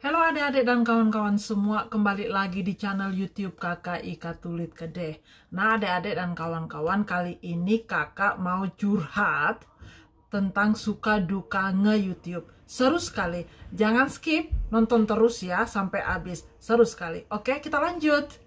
Halo adik-adik dan kawan-kawan semua, kembali lagi di channel YouTube Kakak Ika Tulit Kedeh. Nah adik-adik dan kawan-kawan, kali ini kakak mau curhat tentang suka duka nge-YouTube. Seru sekali, jangan skip, nonton terus ya sampai habis. Seru sekali. Oke, kita lanjut.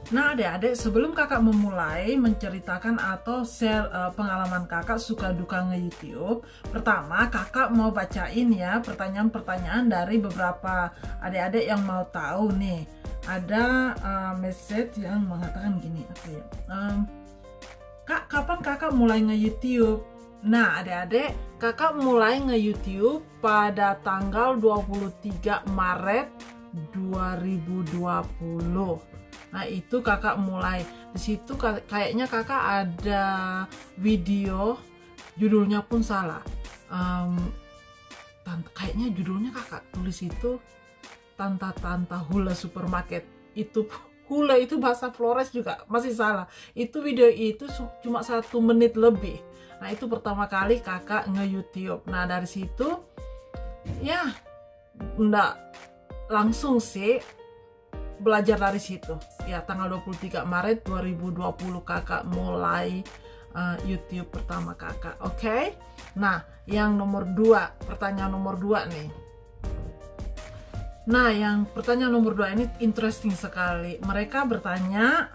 Nah adik-adik, sebelum kakak memulai menceritakan atau share pengalaman kakak suka duka nge-YouTube, pertama kakak mau bacain ya pertanyaan-pertanyaan dari beberapa adik-adik yang mau tahu nih. Ada message yang mengatakan gini, Kak, kapan kakak mulai nge-YouTube? Nah adik-adik, kakak mulai nge-YouTube pada tanggal 23 Maret 2020. Nah itu kakak mulai di situ. Kayaknya kakak ada video, judulnya pun salah. Kayaknya judulnya kakak tulis itu Tanta Hula Supermarket. Itu hula itu bahasa Flores juga masih salah. Itu video itu cuma 1 menit lebih. Nah itu pertama kali kakak nge-YouTube. Nah dari situ ya enggak langsung sih belajar dari situ ya. Tanggal 23 Maret 2020 kakak mulai YouTube pertama kakak. Oke. Nah yang nomor 2, pertanyaan nomor 2 nih. Nah yang pertanyaan nomor 2 ini interesting sekali. Mereka bertanya,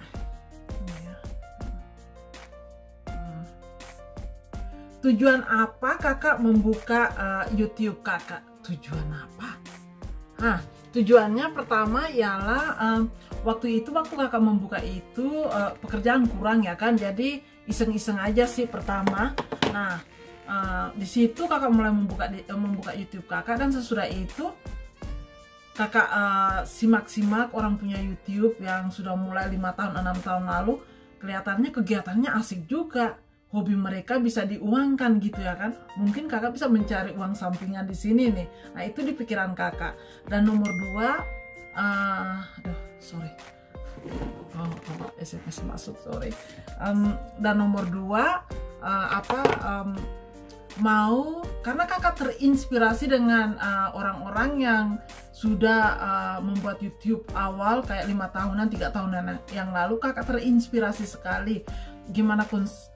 tujuan apa kakak membuka YouTube kakak? Tujuan apa? Tujuannya pertama ialah waktu kakak membuka itu pekerjaan kurang ya kan, jadi iseng-iseng aja sih pertama. Nah di situ kakak mulai membuka YouTube kakak, dan sesudah itu kakak simak-simak orang punya YouTube yang sudah mulai 5 tahun 6 tahun lalu. Kelihatannya kegiatannya asik juga, hobi mereka bisa diuangkan gitu ya kan. Mungkin kakak bisa mencari uang sampingan di sini nih. Nah itu di pikiran kakak. Dan nomor 2, SMS masuk, sorry. Dan nomor 2, karena kakak terinspirasi dengan orang-orang yang sudah membuat YouTube awal kayak 5 tahunan 3 tahunan yang lalu. Kakak terinspirasi sekali gimana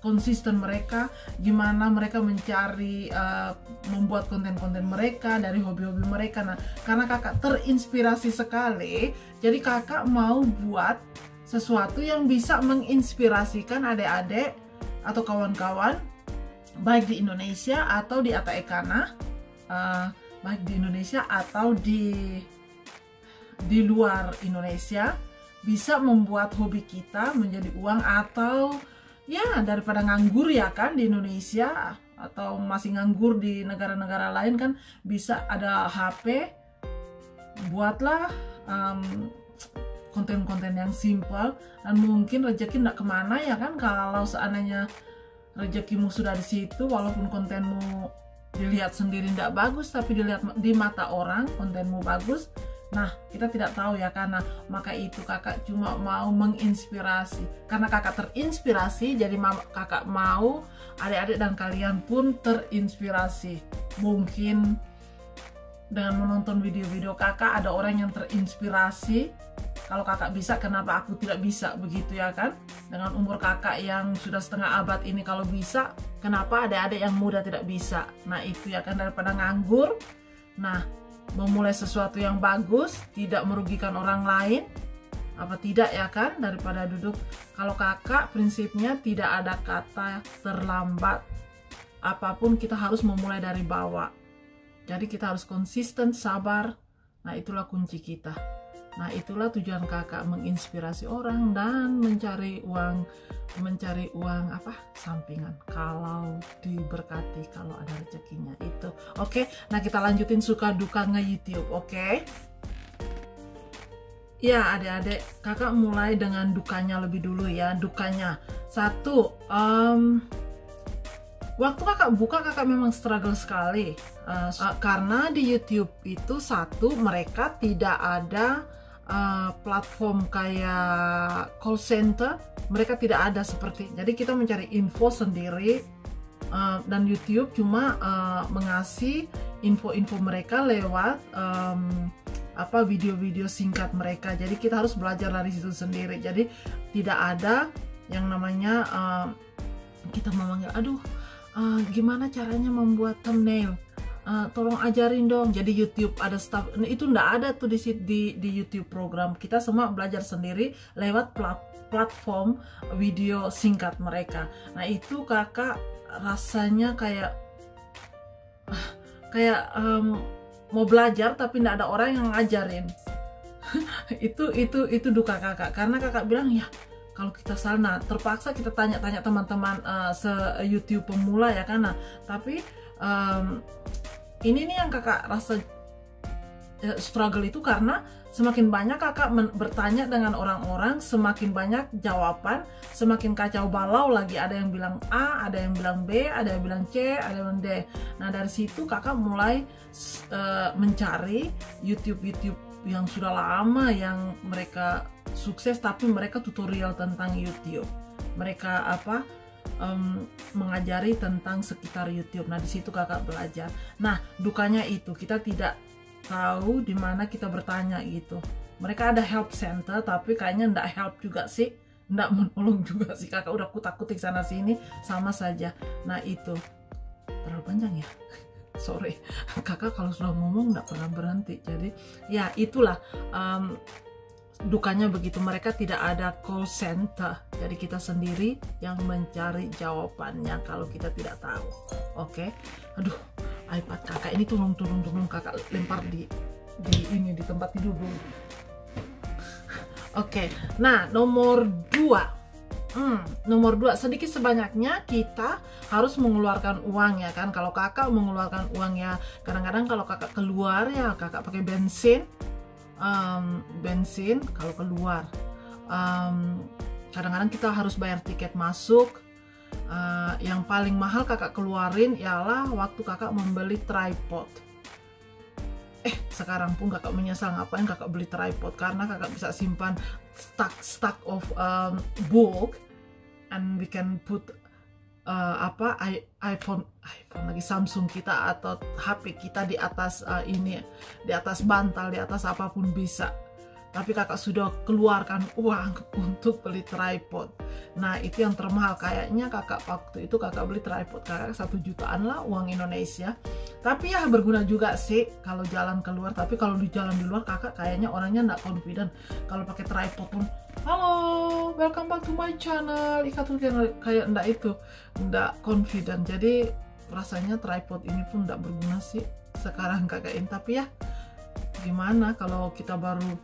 konsisten mereka, gimana mereka mencari membuat konten-konten mereka dari hobi-hobi mereka. Nah karena kakak terinspirasi sekali, jadi kakak mau buat sesuatu yang bisa menginspirasikan adik-adik atau kawan-kawan baik di Indonesia atau di Ataekana, baik di Indonesia atau di luar Indonesia, bisa membuat hobi kita menjadi uang. Atau ya daripada nganggur ya kan di Indonesia, atau masih nganggur di negara-negara lain kan, bisa ada HP, buatlah konten-konten yang simple. Dan mungkin rezeki nggak kemana ya kan, kalau seandainya rezekimu sudah di situ, walaupun kontenmu dilihat sendiri tidak bagus, tapi dilihat di mata orang kontenmu bagus. Nah kita tidak tahu ya, karena maka itu kakak cuma mau menginspirasi. Karena kakak terinspirasi, jadi kakak mau adik-adik dan kalian pun terinspirasi. Mungkin dengan menonton video-video kakak ada orang yang terinspirasi. Kalau kakak bisa, kenapa aku tidak bisa, begitu ya kan? Dengan umur kakak yang sudah setengah abad ini kalau bisa, kenapa adik-adik yang muda tidak bisa? Nah itu ya kan, daripada nganggur. Nah memulai sesuatu yang bagus, tidak merugikan orang lain, apa tidak ya kan, daripada duduk. Kalau kakak prinsipnya tidak ada kata terlambat. Apapun kita harus memulai dari bawah. Jadi kita harus konsisten, sabar. Nah itulah kunci kita. Nah itulah tujuan kakak, menginspirasi orang dan mencari uang sampingan kalau diberkati, kalau ada rezekinya itu. Oke, nah kita lanjutin suka duka nge-YouTube. Oke. Ya adik-adik, kakak mulai dengan dukanya lebih dulu ya. Dukanya 1, Waktu kakak buka, kakak memang struggle sekali, karena di YouTube itu satu, mereka tidak ada platform kayak call center, mereka tidak ada seperti, jadi kita mencari info sendiri, dan YouTube cuma mengasih info-info mereka lewat video-video singkat mereka, jadi kita harus belajar dari situ sendiri. Jadi tidak ada yang namanya kita memanggil, aduh gimana caranya membuat thumbnail, tolong ajarin dong. Jadi YouTube ada staff, itu ndak ada tuh di YouTube program. Kita semua belajar sendiri lewat platform video singkat mereka. Nah itu kakak rasanya kayak mau belajar tapi ndak ada orang yang ngajarin. itu duka kakak, karena kakak bilang ya kalau kita salah, terpaksa kita tanya-tanya teman-teman se-YouTube pemula ya kan. Nah, tapi ini nih yang kakak rasa struggle itu, karena semakin banyak kakak bertanya dengan orang-orang, semakin banyak jawaban, semakin kacau balau lagi. Ada yang bilang A, ada yang bilang B, ada yang bilang C, ada yang bilang D. Nah dari situ kakak mulai mencari YouTube yang sudah lama, yang mereka sukses tapi mereka tutorial tentang YouTube, mereka mengajari tentang sekitar YouTube. Nah di situ kakak belajar. Nah dukanya itu kita tidak tahu di mana kita bertanya gitu. Mereka ada help center tapi kayaknya ndak help juga sih, ndak menolong juga sih. Kakak udah kutak-kutik sana sini sama saja. Nah itu terlalu panjang ya. Sorry, kakak kalau sudah ngomong nggak pernah berhenti. Jadi ya itulah dukanya begitu. Mereka tidak ada call center, jadi kita sendiri yang mencari jawabannya kalau kita tidak tahu. Oke. Aduh, iPad kakak ini tolong kakak lempar di tempat tidur dulu. Oke. Nah nomor 2, sedikit sebanyaknya kita harus mengeluarkan uang ya kan. Kalau kakak mengeluarkan uang ya, kadang-kadang kalau kakak keluar ya kakak pakai bensin kalau keluar. Kadang-kadang kita harus bayar tiket masuk. Yang paling mahal kakak keluarin ialah waktu kakak membeli tripod. Sekarang pun kakak menyesal ngapain kakak beli tripod, karena kakak bisa simpan stack of book, and we can put iPhone lagi, Samsung kita atau HP kita di atas di atas bantal, di atas apapun bisa. Tapi kakak sudah keluarkan uang untuk beli tripod. Nah itu yang termahal kayaknya. Kakak waktu itu kakak beli tripod kakak 1 jutaan lah uang Indonesia. Tapi ya berguna juga sih kalau jalan keluar. Tapi kalau di jalan di luar kakak kayaknya orangnya nggak confident. Kalau pakai tripod pun, halo, welcome back to my channel. Ikat tuh kayak ndak confident. Jadi rasanya tripod ini pun ndak berguna sih sekarang kakak ini. Tapi ya gimana kalau kita baru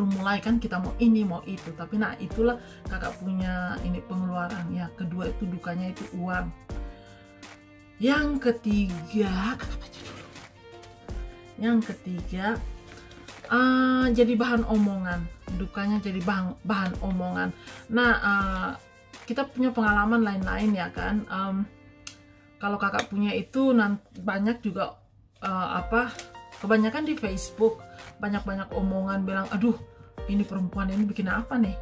mulai kan, kita mau ini mau itu. Tapi nah itulah kakak punya ini pengeluaran ya. Kedua itu dukanya itu uang. Yang ketiga, kakak baca dulu. Yang ketiga jadi bahan omongan. Dukanya jadi bahan omongan. Nah kita punya pengalaman lain-lain ya kan. Kalau kakak punya itu banyak juga kebanyakan di Facebook banyak omongan bilang, aduh ini perempuan ini bikin apa nih,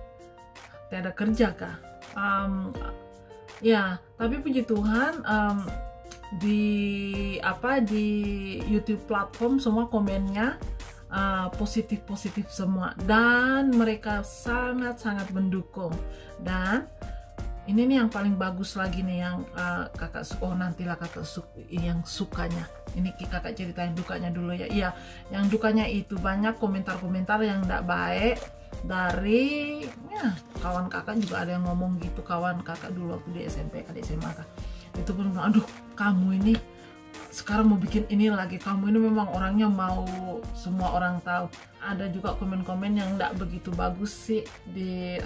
tidak ada kerja kah? Ya tapi puji Tuhan di YouTube platform semua komennya positif semua, dan mereka sangat mendukung. Dan ini nih yang paling bagus lagi nih yang kakak nantilah kakak yang sukanya. Ini kakak ceritain dukanya dulu ya. Iya, yang dukanya itu banyak komentar-komentar yang tidak baik dari ya, kawan kakak juga ada yang ngomong gitu. Kawan kakak dulu waktu di SMP, adik SMA kak. Itu pun bilang, aduh kamu ini sekarang mau bikin ini lagi, kamu ini memang orangnya mau semua orang tahu. Ada juga komen-komen yang tidak begitu bagus sih di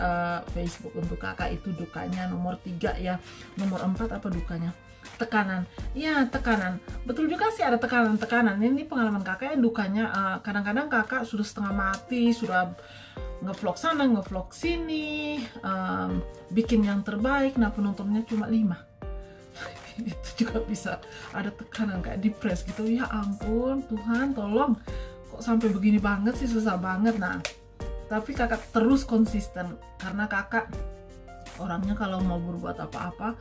Facebook untuk kakak. Itu dukanya nomor 3 ya. Nomor 4 apa dukanya? Tekanan. Ya tekanan, betul juga sih ada tekanan. Ini pengalaman kakak ya. Dukanya kadang-kadang kakak sudah setengah mati, sudah ngevlog sana ngevlog sini, bikin yang terbaik, nah penontonnya cuma 5. itu juga bisa ada tekanan kayak depres gitu. Ya ampun Tuhan, tolong, kok sampai begini banget sih, susah banget. Nah tapi kakak terus konsisten, karena kakak orangnya kalau mau berbuat apa-apa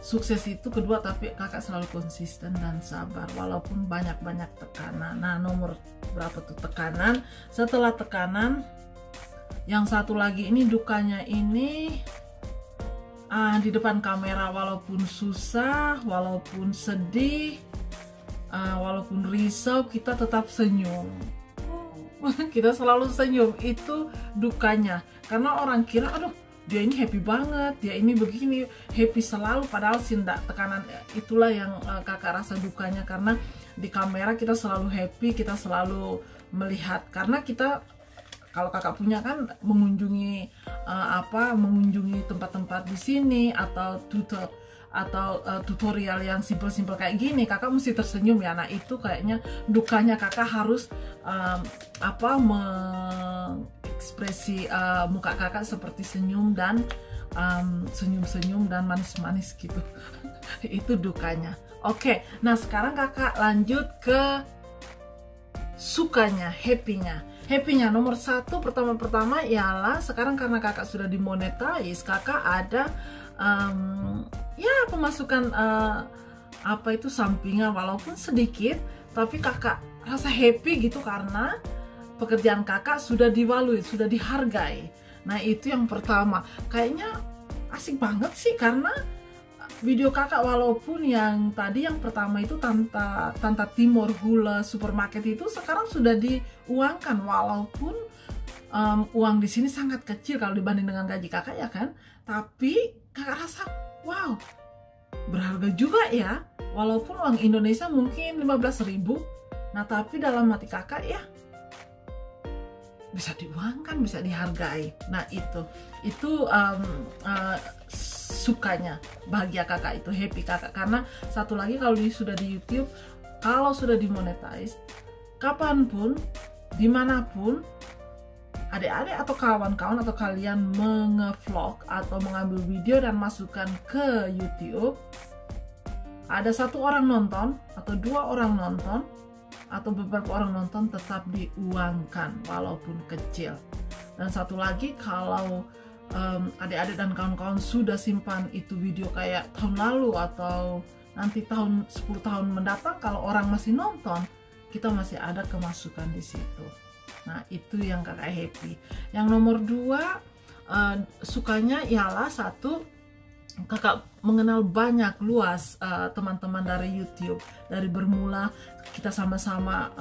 sukses itu kedua, tapi kakak selalu konsisten dan sabar walaupun banyak-banyak tekanan. Nah nomor berapa tuh tekanan? Setelah tekanan yang satu lagi ini dukanya ini di depan kamera, walaupun susah, walaupun sedih, walaupun risau, kita tetap senyum. Kita selalu senyum, itu dukanya. Karena orang kira, aduh dia ini happy banget, dia ini begini, happy selalu, padahal sih enggak. Tekanan itulah yang kakak rasa dukanya, karena di kamera kita selalu happy, kita selalu melihat. Karena kita, kalau kakak punya kan mengunjungi mengunjungi tempat-tempat di sini atau tutorial yang simpel-simpel kayak gini, kakak mesti tersenyum ya. Nah itu kayaknya dukanya, kakak harus mengekspresi muka kakak seperti senyum dan senyum-senyum dan manis-manis gitu. Itu dukanya. Oke, nah sekarang kakak lanjut ke sukanya, happy-nya. Happy-nya nomor satu, pertama ialah sekarang karena kakak sudah dimonetize, kakak ada ya pemasukan sampingan walaupun sedikit, tapi kakak rasa happy gitu karena pekerjaan kakak sudah divalue, sudah dihargai. Nah itu yang pertama, kayaknya asik banget sih, karena video kakak walaupun yang tadi yang pertama itu Tanta Timur Hula Supermarket itu sekarang sudah diuangkan, walaupun uang di sini sangat kecil kalau dibanding dengan gaji kakak ya kan, tapi kakak rasa wow berharga juga ya, walaupun uang Indonesia mungkin 15.000, nah tapi dalam hati kakak ya bisa diuangkan, bisa dihargai. Nah itu sukanya, bahagia kakak itu, happy kakak. Karena satu lagi, kalau sudah di YouTube, kalau sudah dimonetize, kapanpun, dimanapun, adik-adik atau kawan-kawan atau kalian menge-vlog atau mengambil video dan masukkan ke YouTube, ada satu orang nonton atau dua orang nonton atau beberapa orang nonton, tetap diuangkan walaupun kecil. Dan satu lagi, kalau adik-adik dan kawan-kawan sudah simpan itu video kayak tahun lalu atau nanti 10 tahun mendatang, kalau orang masih nonton, kita masih ada kemasukan di situ. Nah itu yang kakak happy. Yang nomor dua, sukanya ialah satu, kakak mengenal banyak luas teman-teman dari YouTube. Dari bermula kita sama-sama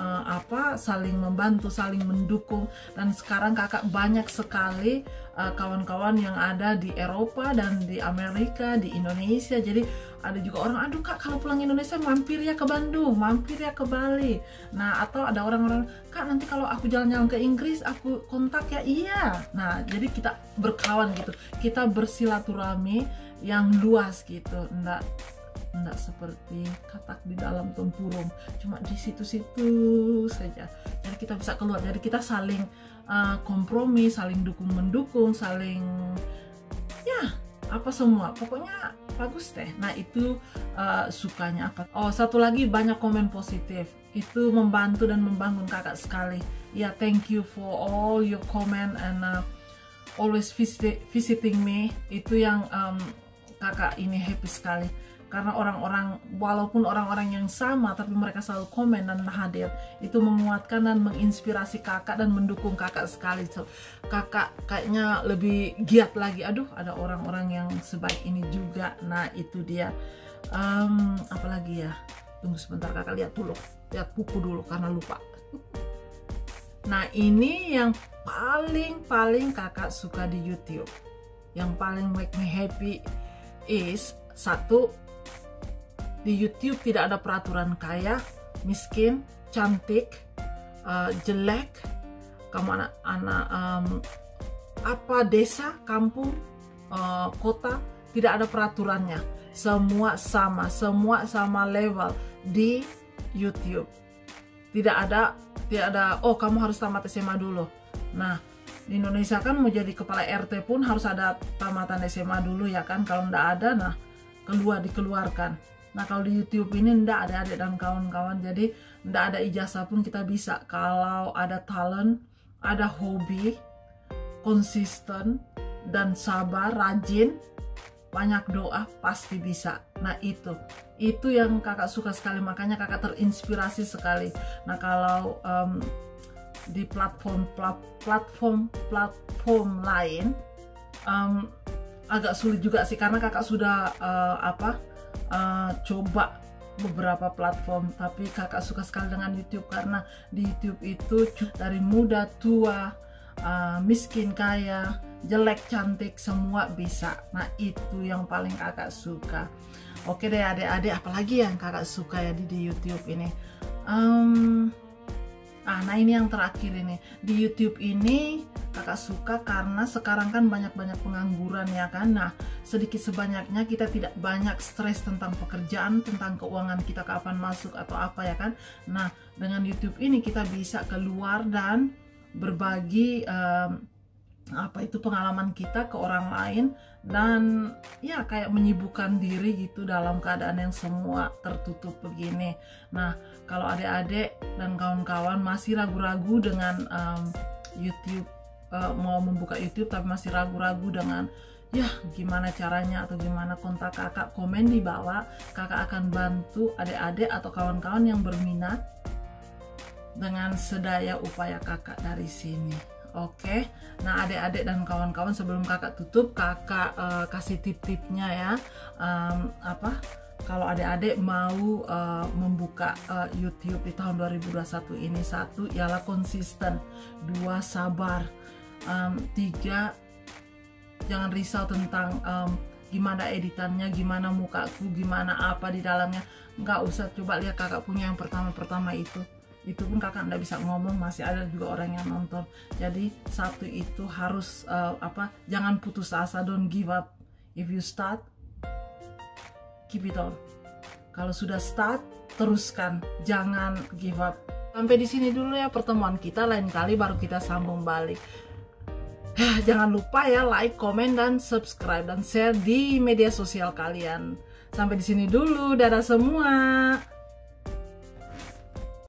saling membantu, saling mendukung, dan sekarang kakak banyak sekali kawan-kawan yang ada di Eropa dan di Amerika, di Indonesia. Jadi ada juga orang, aduh kak kalau pulang Indonesia mampir ya ke Bandung, mampir ya ke Bali. Nah atau ada orang-orang, kak nanti kalau aku jalan-jalan ke Inggris aku kontak ya. Iya. Nah jadi kita berkawan gitu, kita bersilaturahmi yang luas gitu, enggak seperti katak di dalam tempurung, cuma di situ-situ saja. Jadi kita bisa keluar, jadi kita saling kompromi, saling dukung-mendukung, saling ya semua, pokoknya bagus deh. Nah itu sukanya apa. Oh satu lagi, banyak komen positif, itu membantu dan membangun kakak sekali ya. Thank you for all your comment and always visiting me. Itu yang kakak ini happy sekali, karena orang-orang, walaupun orang-orang yang sama, tapi mereka selalu komen dan hadir. Itu menguatkan dan menginspirasi kakak dan mendukung kakak sekali. So, kakak kayaknya lebih giat lagi, aduh ada orang-orang yang sebaik ini juga. Nah itu dia. Apalagi ya, tunggu sebentar, kakak lihat buku dulu karena lupa. Nah ini yang paling kakak suka di YouTube, yang paling make me happy is satu, di YouTube tidak ada peraturan kaya, miskin, cantik, jelek, kemana desa, kampung, kota, tidak ada peraturannya. Semua sama level di YouTube. Tidak ada oh kamu harus tamat SMA dulu. Nah di Indonesia kan mau jadi kepala RT pun harus ada tamatan SMA dulu ya kan. Kalau nggak ada, nah dikeluarkan. Nah kalau di YouTube ini ndak, adik-adik dan kawan-kawan, jadi ndak ada ijazah pun kita bisa. Kalau ada talent, ada hobi, konsisten dan sabar, rajin, banyak doa, pasti bisa. Nah itu yang kakak suka sekali, makanya kakak terinspirasi sekali. Nah kalau di platform lain agak sulit juga sih, karena kakak sudah coba beberapa platform, tapi kakak suka sekali dengan YouTube, karena di YouTube itu dari muda tua, miskin kaya, jelek cantik, semua bisa. Nah itu yang paling kakak suka. Oke deh adik-adik, apalagi yang kakak suka ya di YouTube ini. Nah ini yang terakhir ini, di YouTube ini kakak suka karena sekarang kan banyak-banyak pengangguran ya kan. Nah sedikit sebanyaknya kita tidak banyak stres tentang pekerjaan, tentang keuangan kita kapan masuk atau apa ya kan. Nah dengan YouTube ini kita bisa keluar dan berbagi pengalaman kita ke orang lain, dan ya kayak menyibukkan diri gitu dalam keadaan yang semua tertutup begini. Nah kalau adik-adik dan kawan-kawan masih ragu-ragu dengan YouTube, mau membuka YouTube tapi masih ragu-ragu dengan ya gimana caranya atau gimana, kontak kakak, komen di bawah. Kakak akan bantu adik-adik atau kawan-kawan yang berminat dengan sedaya upaya kakak dari sini. Oke, nah adik-adik dan kawan-kawan, sebelum kakak tutup, kakak kasih tip-tipnya ya. Kalau adik-adik mau membuka YouTube di tahun 2021 ini, 1 ialah konsisten, 2 sabar, 3 jangan risau tentang gimana editannya, gimana mukaku, gimana apa di dalamnya. Nggak usah, coba lihat kakak punya yang pertama itu pun kakak nggak bisa ngomong, masih ada juga orang yang nonton. Jadi 1 itu harus jangan putus asa, don't give up. If you start, keep it on. Kalau sudah start, teruskan, jangan give up. Sampai di sini dulu ya pertemuan kita, lain kali baru kita sambung balik. Jangan lupa ya like, komen, dan subscribe dan share di media sosial kalian. Sampai di sini dulu, dadah semua.